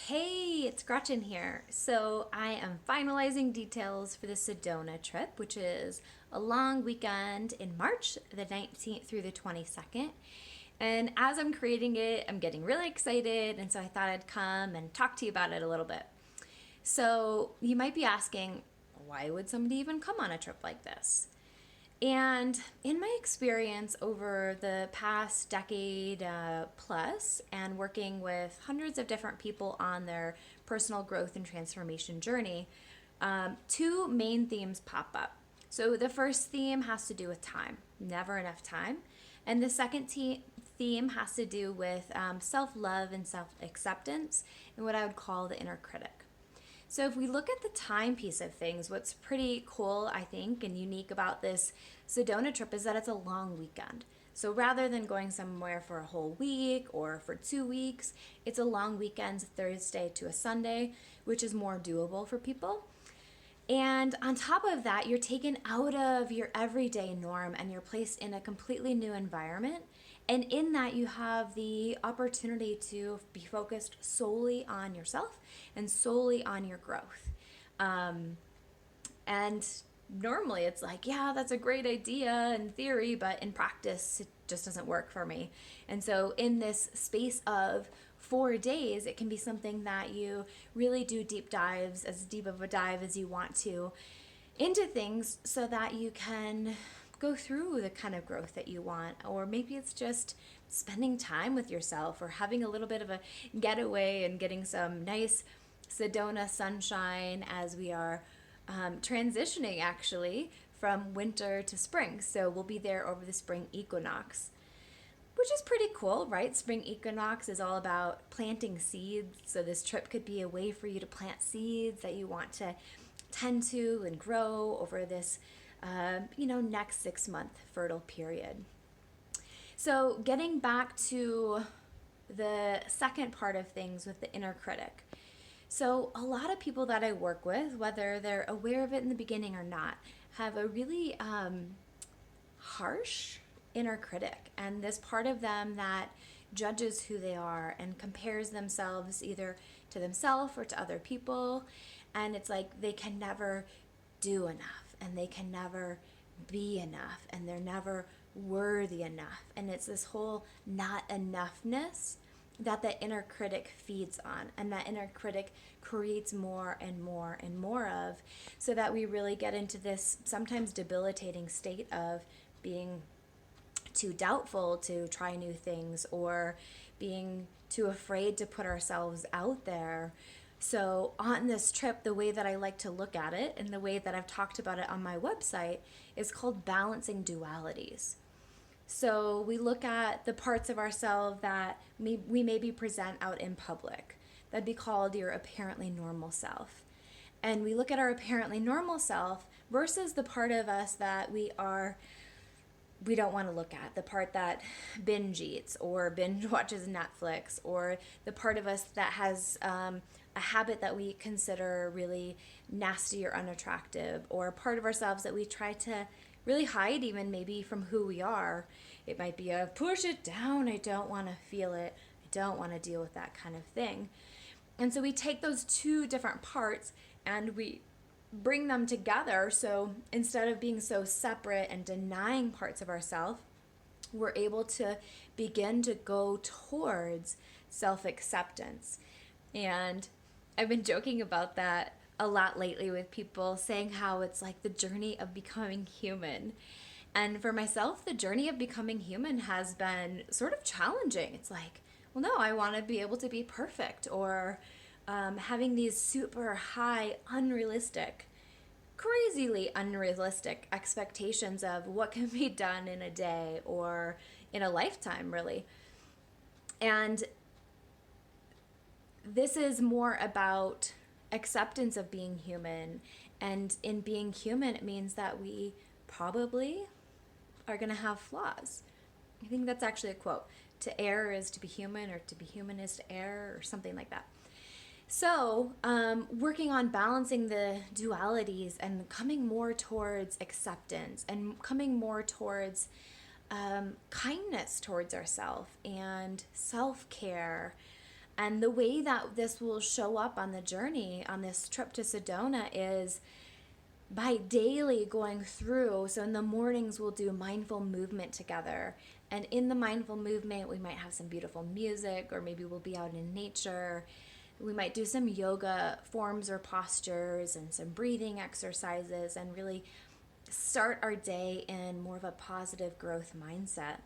Hey, it's Gretchen here. So, I am finalizing details for the Sedona trip, which is a long weekend in March, the 19th through the 22nd. And as I'm creating it, I'm getting really excited, and so I thought I'd come and talk to you about it a little bit. So, you might be asking, why would somebody even come on a trip like this? And in my experience over the past decade plus, and working with hundreds of different people on their personal growth and transformation journey, two main themes pop up. So the first theme has to do with time, never enough time. And the second theme has to do with self love and self acceptance, and what I would call the inner critic. So, if we look at the time piece of things, what's pretty cool, I think, and unique about this Sedona trip is that it's a long weekend. So, rather than going somewhere for a whole week or for 2 weeks, it's a long weekend, Thursday to a Sunday, which is more doable for people. And on top of that, you're taken out of your everyday norm and you're placed in a completely new environment. And in that, you have the opportunity to be focused solely on yourself and solely on your growth. And normally it's like, yeah, that's a great idea in theory, but in practice, it just doesn't work for me. And so, in this space of 4 days, it can be something that you really do deep dives, as deep of a dive as you want to, into things so that you can go through the kind of growth that you want. Or maybe it's just spending time with yourself or having a little bit of a getaway and getting some nice Sedona sunshine as we are transitioning actually from winter to spring. So we'll be there over the spring equinox, which is pretty cool, right? Spring equinox is all about planting seeds. So this trip could be a way for you to plant seeds that you want to tend to and grow over this, next 6 month fertile period. So getting back to the second part of things with the inner critic. So, a lot of people that I work with, whether they're aware of it in the beginning or not, have a really harsh inner critic. And this part of them that judges who they are and compares themselves either to themselves or to other people. And it's like they can never do enough and they can never be enough and they're never worthy enough. And it's this whole not enoughness that the inner critic feeds on, and that inner critic creates more and more and more of, so that we really get into this sometimes debilitating state of being too doubtful to try new things or being too afraid to put ourselves out there. So on this trip, the way that I like to look at it and the way that I've talked about it on my website is called balancing dualities. So we look at the parts of ourselves that we maybe present out in public. That'd be called your apparently normal self. And we look at our apparently normal self versus the part of us that we don't want to look at, the part that binge eats or binge watches Netflix, or the part of us that has a habit that we consider really nasty or unattractive, or a part of ourselves that we try to really hide even maybe from who we are. It might be a push it down, I don't want to feel it, I don't want to deal with that kind of thing. And so we take those two different parts and we bring them together. So instead of being so separate and denying parts of ourselves, we're able to begin to go towards self-acceptance. And I've been joking about that a lot lately with people, saying how it's like the journey of becoming human. And for myself, the journey of becoming human has been sort of challenging. It's like, well, no, I want to be able to be perfect, or having these super high, unrealistic, crazily unrealistic expectations of what can be done in a day or in a lifetime, really. And this is more about acceptance of being human. And in being human, it means that we probably are going to have flaws. I think that's actually a quote. To err is to be human, or to be human is to err, or something like that. So, working on balancing the dualities and coming more towards acceptance and coming more towards kindness towards ourselves and self care, And the way that this will show up on the journey on this trip to Sedona is by daily going through. So in the mornings, we'll do mindful movement together. And in the mindful movement, we might have some beautiful music, or maybe we'll be out in nature. We might do some yoga forms or postures and some breathing exercises, and really start our day in more of a positive growth mindset.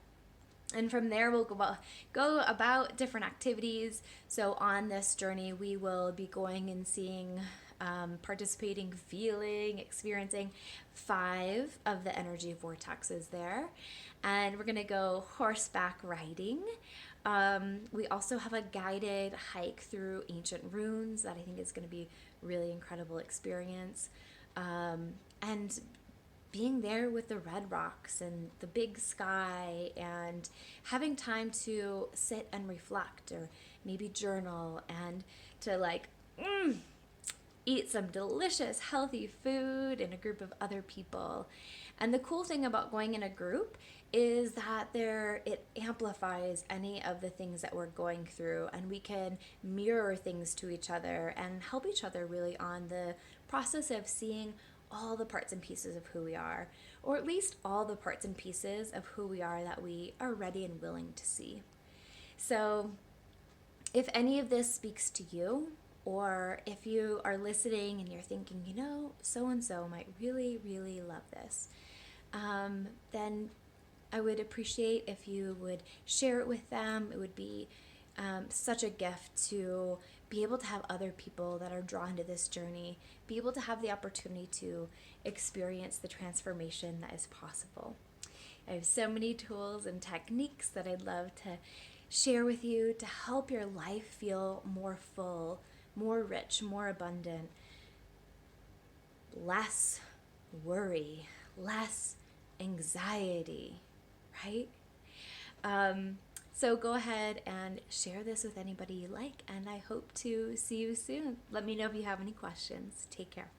And from there, we'll go about different activities. So on this journey, we will be going and seeing, participating, feeling, experiencing 5 of the energy vortexes there. And we're going to go horseback riding. We also have a guided hike through ancient ruins that I think is going to be really incredible experience. And being there with the red rocks and the big sky, and having time to sit and reflect, or maybe journal, and to eat some delicious healthy food in a group of other people. And the cool thing about going in a group is that it amplifies any of the things that we're going through, and we can mirror things to each other and help each other really on the process of seeing all the parts and pieces of who we are, or at least all the parts and pieces of who we are that we are ready and willing to see. So if any of this speaks to you, or if you are listening and you're thinking, so and so might really, really love this, then I would appreciate if you would share it with them. It would be such a gift to be able to have other people that are drawn to this journey be able to have the opportunity to experience the transformation that is possible. I have so many tools and techniques that I'd love to share with you to help your life feel more full, more rich, more abundant, less worry, less anxiety, right? So go ahead and share this with anybody you like, and I hope to see you soon. Let me know if you have any questions. Take care.